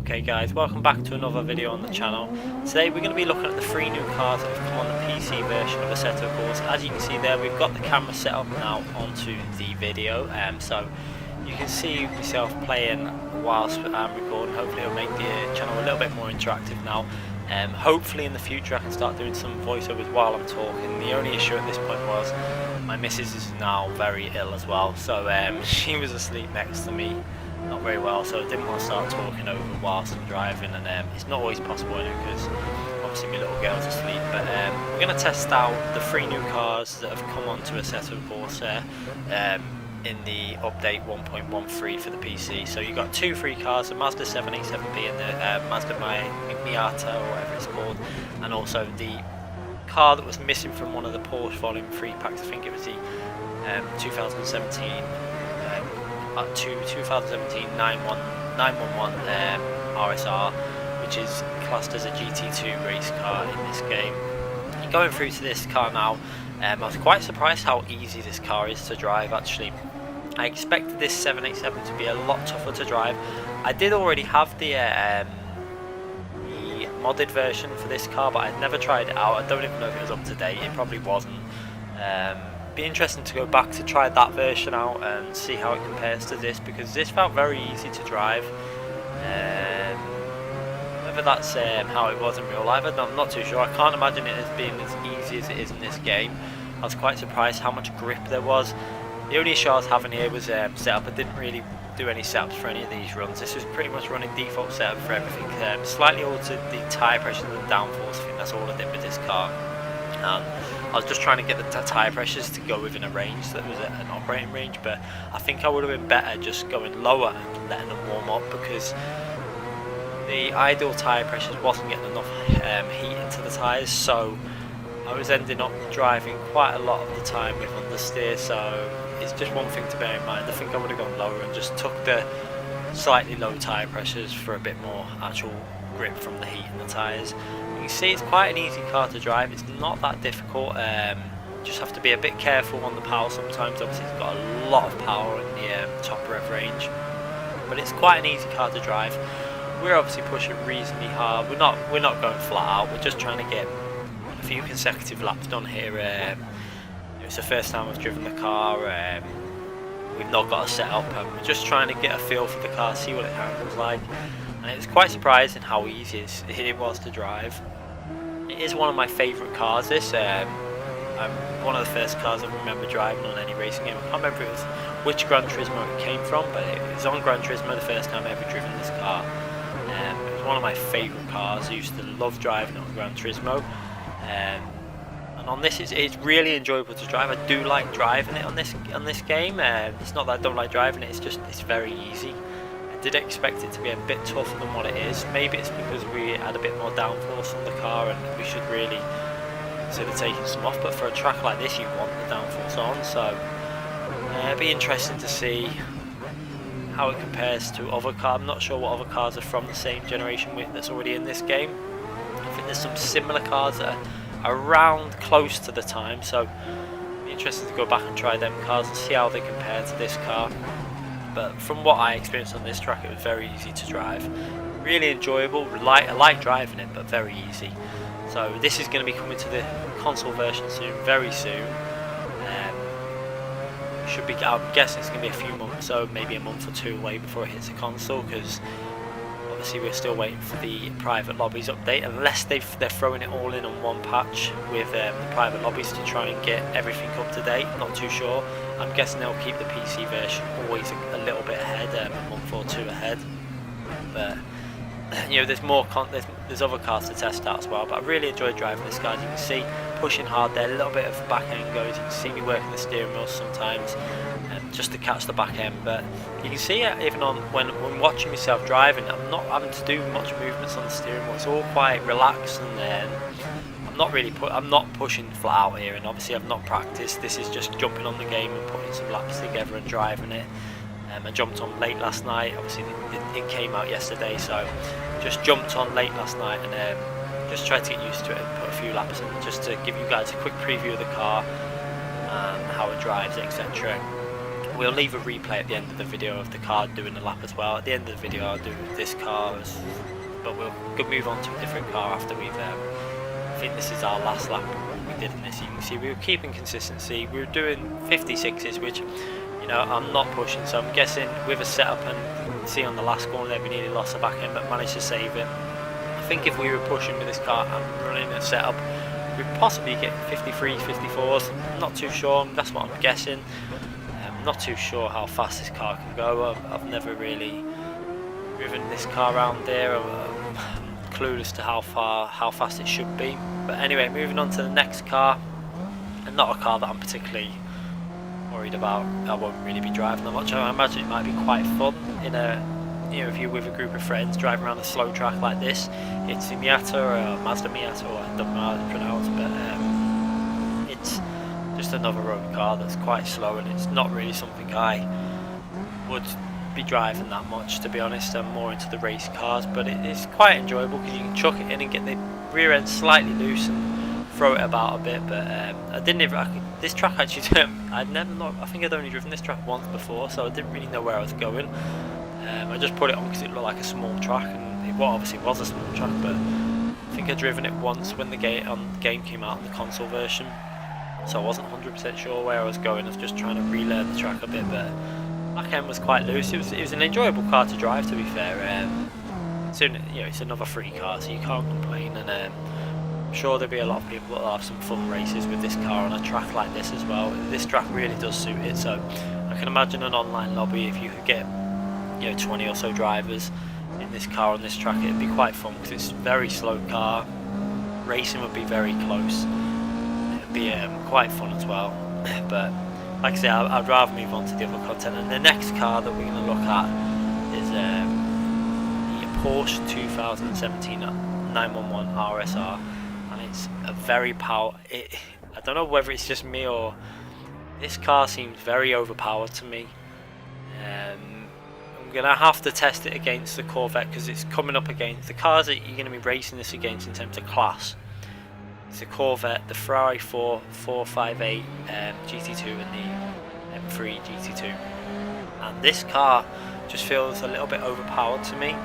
Okay guys, welcome back to another video on the channel. Today we're going to be looking at the 3 new cars that have come on the PC version of Assetto Corsa. As you can see there, we've got the camera set up now onto the video, so you can see myself playing whilst I'm recording. Hopefully it'll make the channel a little bit more interactive now. Hopefully in the future I can start doing some voiceovers while I'm talking. The only issue at this point was my missus is now very ill as well, so she was asleep next to me. Not very well, so I didn't want to start talking over whilst I'm driving, and it's not always possible because obviously my little girl's asleep. But we're going to test out the 3 new cars that have come onto Assetto Corsa in the update 1.13 for the PC. So you've got 2 free cars, the Mazda 787B and the Mazda Miata, or whatever it's called, and also the car that was missing from one of the Porsche Volume 3 packs. I think it was the 2017 911 RSR, which is classed as a GT2 race car in this game. Going through to this car now, I was quite surprised how easy this car is to drive actually. I expected this 787 to be a lot tougher to drive. I did already have the modded version for this car, but I'd never tried it out. I don't even know if it was up to date. It probably wasn't. Be interesting to go back to try that version out and see how it compares to this, because this felt very easy to drive. Whether that's how it was in real life, I'm not too sure. I can't imagine it as being as easy as it is in this game. I was quite surprised how much grip there was. The only issue I was having here was setup. I didn't really do any setups for any of these runs. This was pretty much running default setup for everything. Slightly altered the tyre pressure and the downforce. I think that's all I did with this car. I was just trying to get the tyre pressures to go within a range, so that was an operating range, but I think I would have been better just going lower and letting them warm up, because the ideal tyre pressures wasn't getting enough heat into the tyres, so I was ending up driving quite a lot of the time with understeer. So it's just one thing to bear in mind. I think I would have gone lower and just took the slightly low tyre pressures for a bit more actual grip from the heat in the tyres. You can see it's quite an easy car to drive. It's not that difficult. Just have to be a bit careful on the power sometimes. Obviously it's got a lot of power in the top rev range, but it's quite an easy car to drive. We're obviously pushing reasonably hard. We're not going flat out. We're just trying to get a few consecutive laps done here. It's the first time I've driven the car. We've not got a setup, and we're just trying to get a feel for the car, see what it handles like. And it was quite surprising how easy it was to drive. It is one of my favourite cars, this. One of the first cars I remember driving on any racing game. I can't remember which Gran Turismo it came from, but it was on Gran Turismo the first time I ever driven this car. It was one of my favourite cars. I used to love driving it on Gran Turismo. And on this, it's really enjoyable to drive. I do like driving it on this game. It's not that I don't like driving it, it's very easy. I did expect it to be a bit tougher than what it is. Maybe it's because we had a bit more downforce on the car and we should really consider taking some off, but for a track like this you want the downforce on, so it'd be interesting to see how it compares to other cars. I'm not sure what other cars are from the same generation that's already in this game. I think there's some similar cars that are around close to the time, so it'd be interesting to go back and try them cars and see how they compare to this car. But from what I experienced on this track, it was very easy to drive, really enjoyable. I like driving it, but very easy. So this is going to be coming to the console version soon, very soon. Should be. I'm guessing it's going to be a few months, so maybe a month or 2 away before it hits the console, because obviously we're still waiting for the private lobbies update, unless they're throwing it all in on one patch with the private lobbies to try and get everything up to date. Not too sure. I'm guessing they'll keep the PC version always a little bit ahead, a month or 2 ahead. But you know, there's other cars to test out as well. But I really enjoyed driving this car. As you can see, pushing hard there, a little bit of back end goes. You can see me working the steering wheel sometimes, just to catch the back end. But you can see it even on when watching myself driving. I'm not having to do much movements on the steering wheel. It's all quite relaxed, and I'm not pushing flat out here. And obviously I've not practiced. This is just jumping on the game and putting some laps together and driving it. I jumped on late last night. Obviously it came out yesterday, so just jumped on late last night and just tried to get used to it and put a few laps in, just to give you guys a quick preview of the car and how it drives, etc. we'll leave a replay at the end of the video of the car doing a lap as well. At the end of the video I'll do this car, but we'll move on to a different car after we've, I think this is our last lap we did in this. You can see we were keeping consistency, we were doing 56s, which, you know, I'm not pushing, so I'm guessing with a setup, and see on the last corner there we nearly lost the back end but managed to save it. I think if we were pushing with this car and running a setup, we'd possibly get 53s, 54s, I'm not too sure, that's what I'm guessing. I'm not too sure how fast this car can go. I've never really driven this car around there. I'm clueless to how fast it should be. But anyway, moving on to the next car, and not a car that I'm particularly worried about. I won't really be driving that much. I imagine it might be quite fun in a, you know, if you're with a group of friends driving around a slow track like this. It's a Miata or a Mazda Miata, or I don't know how to pronounce, but it's just another road car that's quite slow, and it's not really something I would be driving that much, to be honest. I'm more into the race cars, but it is quite enjoyable because you can chuck it in and get the rear end slightly loose and throw it about a bit. But I didn't even, this track actually, I think I'd only driven this track once before, so I didn't really know where I was going. I just put it on because it looked like a small track, and it obviously was a small track, but I think I'd driven it once when the game came out in the console version, so I wasn't 100% sure where I was going. I was just trying to relearn the track a bit, but back end was quite loose. It was an enjoyable car to drive, to be fair. You know, it's another free car, so you can't complain, and I'm sure there'll be a lot of people that'll have some fun races with this car on a track like this as well. This track really does suit it, so I can imagine an online lobby, if you could get, you know, 20 or so drivers in this car on this track, it'd be quite fun because it's a very slow car. Racing would be very close. It'd be quite fun as well. But like I say, I'd rather move on to the other content. And the next car that we're going to look at is the Porsche 2017 911 RSR, and it's a very I don't know whether it's just me or this car seems very overpowered to me. I'm going to have to test it against the Corvette because it's coming up against the cars that you're going to be racing this against in terms of class. It's the Corvette, the Ferrari 458 GT2 and the M3 GT2, and this car just feels a little bit overpowered to me.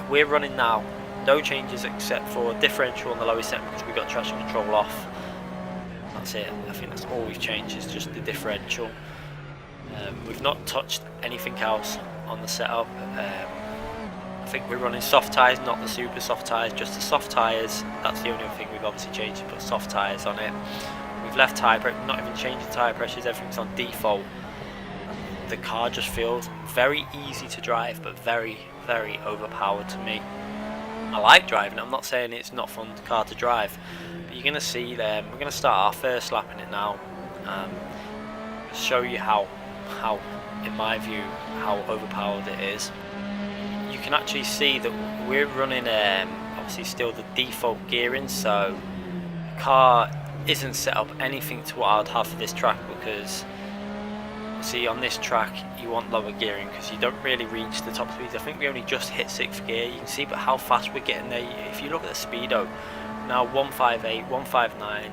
We're running now no changes except for differential on the lowest setting because we got traction control off. That's it. I think that's all we've changed, is just the differential. We've not touched anything else on the setup. I think we're running soft tyres, not the super soft tyres, just the soft tyres. That's the only thing we've obviously changed, to put soft tyres on it. We've left tyre pressure, not even changed the tyre pressures, everything's on default. The car just feels very easy to drive, but very, very overpowered to me. I like driving it, I'm not saying it's not a fun car to drive, but you're going to see them. We're going to start our first lap in it now, show you how, in my view, how overpowered it is. You can actually see that we're running obviously still the default gearing, so the car isn't set up anything to what I'd have for this track, because see on this track you want lower gearing because you don't really reach the top speeds. I think we only just hit 6th gear, you can see, but how fast we're getting there. If you look at the speedo now, 158, 159,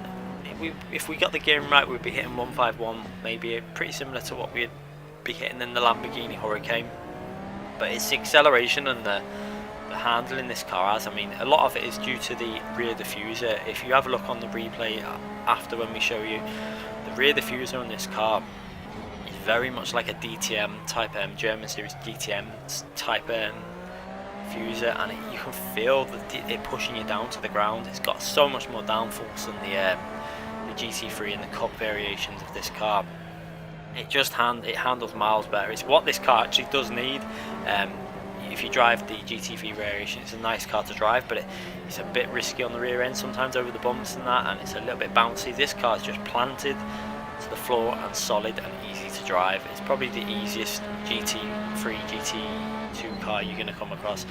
if we got the gearing right we'd be hitting 151, maybe pretty similar to what we'd be hitting in the Lamborghini Hurricane. But it's the acceleration and the handling this car has. I mean, a lot of it is due to the rear diffuser. If you have a look on the replay after when we show you, the rear diffuser on this car is very much like a DTM type German series DTM type diffuser, and you can feel it pushing you down to the ground. It's got so much more downforce than the GT3 and the Cup variations of this car. It just handles miles better. It's what this car actually does need. If you drive the GT3 variation, it's a nice car to drive, but it's a bit risky on the rear end sometimes over the bumps and that, and it's a little bit bouncy. This car is just planted to the floor and solid and easy to drive. It's probably the easiest GT3, GT2 car you're going to come across.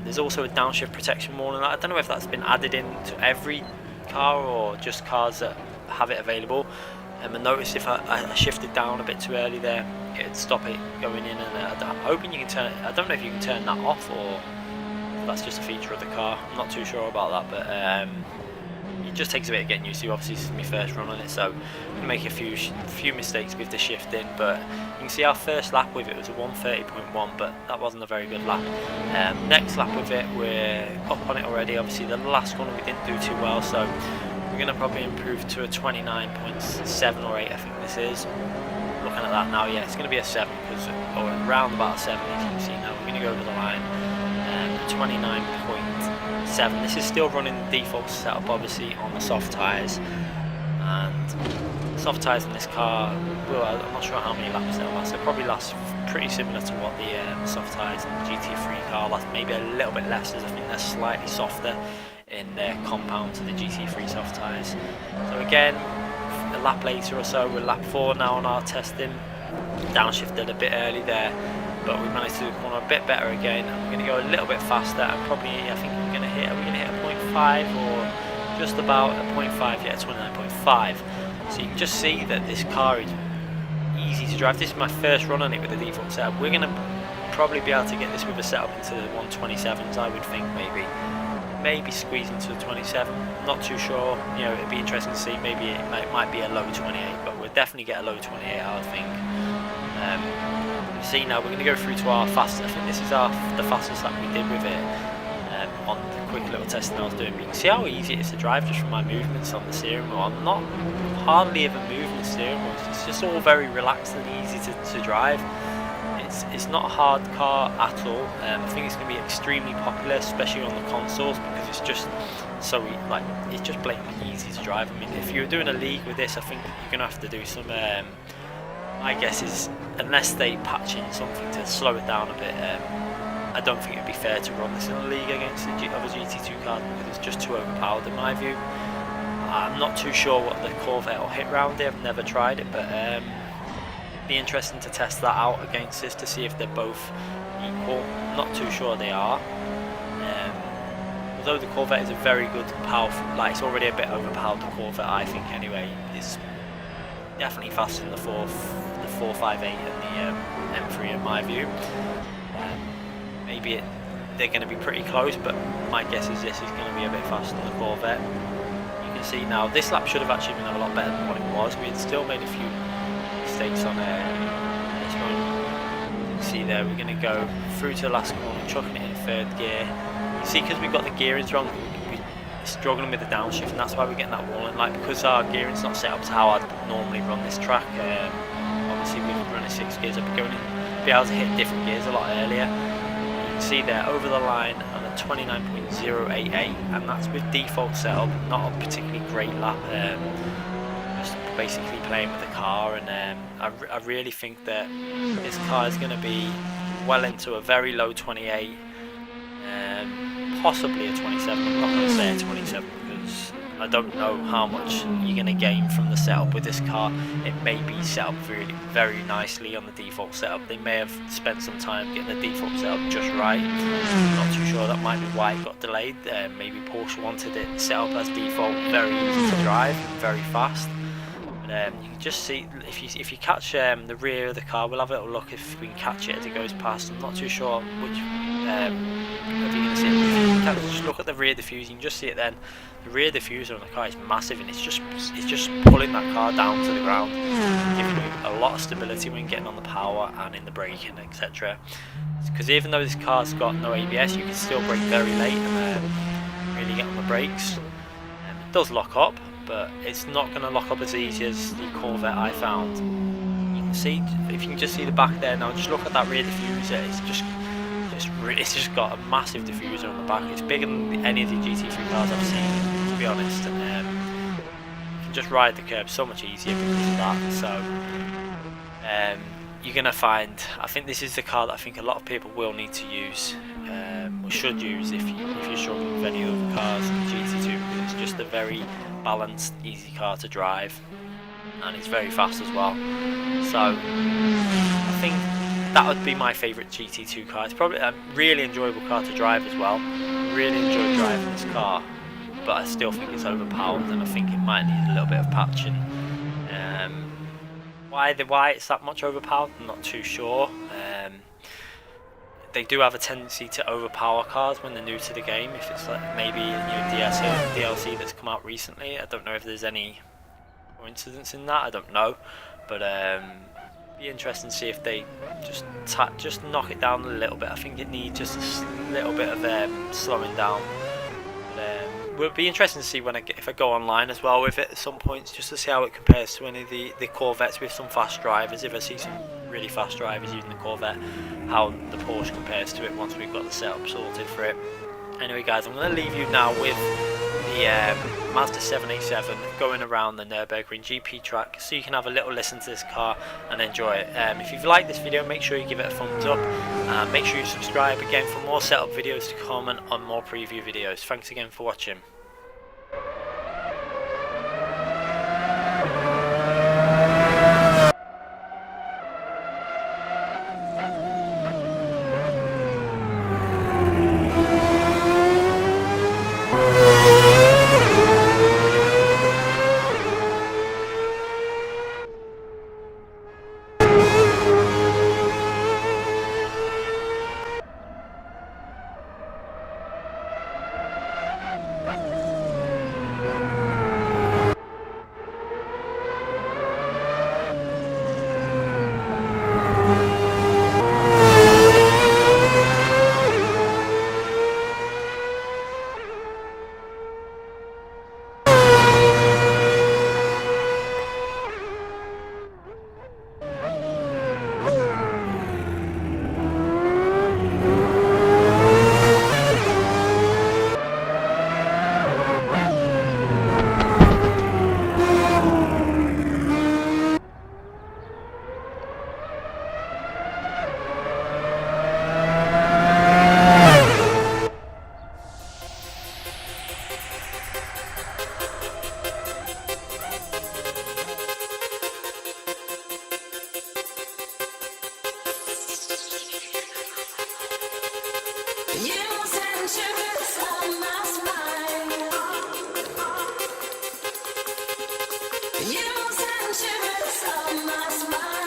There's also a downshift protection warning. I don't know if that's been added in to every car or just cars that have it available. I noticed if I shifted down a bit too early there, it'd stop it going in, and I'm hoping you can turn it. I don't know if you can turn that off or if that's just a feature of the car. I'm not too sure about that, but it just takes a bit of getting used to. Obviously this is my first run on it, so I'm going to make a few mistakes with the shifting, but you can see our first lap with it was a 1:30.1, but that wasn't a very good lap. Next lap with it, we're up on it already. Obviously the last one we didn't do too well, so we're going to probably improve to a 29.7 or 8, I think this is. Looking at that now, yeah, it's going to be a 7, because or around about a 7, as you can see now. We're going to go over the line. 29.7. This is still running the default setup, obviously on the soft tyres, and soft tyres in this car, well, I'm not sure how many laps they'll last. They'll probably last pretty similar to what the soft tyres in the GT3 car last, maybe a little bit less, as I think they're slightly softer in their compound to the GT3 soft tyres. So again, a lap later or so, we're lap 4 now on our testing. Downshifted a bit early there, but we managed to corner a bit better again. We're going to go a little bit faster, and probably, I think we're going to hit, are we going to hit a 0.5 or just about a 0.5? Yeah, 29.5. So you can just see that this car is easy to drive. This is my first run on it with the default setup. We're going to probably be able to get this with a setup into the 127s, I would think, maybe squeeze into the 27. Not too sure. You know, it'd be interesting to see. Maybe it might be a low 28, but we'll definitely get a low 28, I would think. See, now we're going to go through to our fastest. I think this is the fastest lap we did with it on the quick little testing I was doing. You can see how easy it is to drive just from my movements on the steering wheel. I'm not hardly ever moving the steering wheel. It's just all very relaxed and easy to drive. It's not a hard car at all. I think it's going to be extremely popular, especially on the consoles, because it's just so it's just blatantly easy to drive. I mean, if you're doing a league with this, I think you're going to have to do some. My guess is, unless they patch in something to slow it down a bit, I don't think it'd be fair to run this in a league against the other GT2 cars, because it's just too overpowered in my view. I'm not too sure what the Corvette will hit round here. I've never tried it, but be interesting to test that out against this to see if they're both equal. Not too sure they are. Although the Corvette is a very good, powerful, it's already a bit overpowered, the Corvette, I think anyway. It's definitely faster than the 458 and the M3 in my view. Maybe they're going to be pretty close, but my guess is this is going to be a bit faster than the Corvette. You can see now this lap should have actually been a lot better than what it was. We had still made a few mistakes on this one. You can see there, we're going to go through to the last corner, chucking it in third gear. You see, because we've got the gearings wrong, we're struggling with the downshift, and that's why we're getting that walling. Because our gearing's not set up to how I'd normally run this track. Obviously, we've been running 6 gears. I'd be able to hit different gears a lot earlier. You can see there, over the line on a 29.088, and that's with default setup. Not a particularly great lap. Just basically playing with the car, and I really think that this car is going to be well into a very low 28. Possibly a 27. I'm not going to say a 27 because I don't know how much you're going to gain from the setup with this car. It may be set up really very nicely on the default setup. They may have spent some time getting the default setup just right. I'm not too sure. That might be why it got delayed. Maybe Porsche wanted it set up as default, very easy to drive, very fast. You can just see if you catch the rear of the car. We'll have a little look if we can catch it as it goes past. I'm not too sure which. If you can see it, if you can just look at the rear diffuser, you can just see it then. The rear diffuser on the car is massive, and it's just pulling that car down to the ground, giving you a lot of stability when getting on the power and in the braking, etc. Because even though this car's got no ABS, you can still brake very late and really get on the brakes. It does lock up, but it's not going to lock up as easy as the Corvette I found. You can see, if you can just see the back there now, just look at that rear diffuser. It's just got a massive diffuser on the back. It's bigger than any of the GT3 cars I've seen, to be honest. And you can just ride the curb so much easier because of that. So you're going to find, I think this is the car that I think a lot of people will need to use, or should use if you're struggling with any other cars in the GT2, because it's just a very balanced, easy car to drive, and it's very fast as well. So I think that would be my favourite GT2 car. It's probably a really enjoyable car to drive as well. Really enjoy driving this car, but I still think it's overpowered, and I think it might need a little bit of patching. Why it's that much overpowered, I'm not too sure. they do have a tendency to overpower cars when they're new to the game. If it's like maybe a new DLC that's come out recently, I don't know if there's any coincidence in that. I don't know, but be interesting to see if they just knock it down a little bit. I think it needs just a little bit of slowing down. But, will be interesting to see when if I go online as well with it at some points, just to see how it compares to any of the Corvettes with some fast drivers. If I see some really fast drivers using the Corvette, how the Porsche compares to it once we've got the setup sorted for it. Anyway guys, I'm going to leave you now with the Mazda 787 going around the Nürburgring GP track, so you can have a little listen to this car and enjoy it. If you've liked this video, make sure you give it a thumbs up, and make sure you subscribe again for more setup videos to come and on more preview videos. Thanks again for watching. You send shivers up my spine.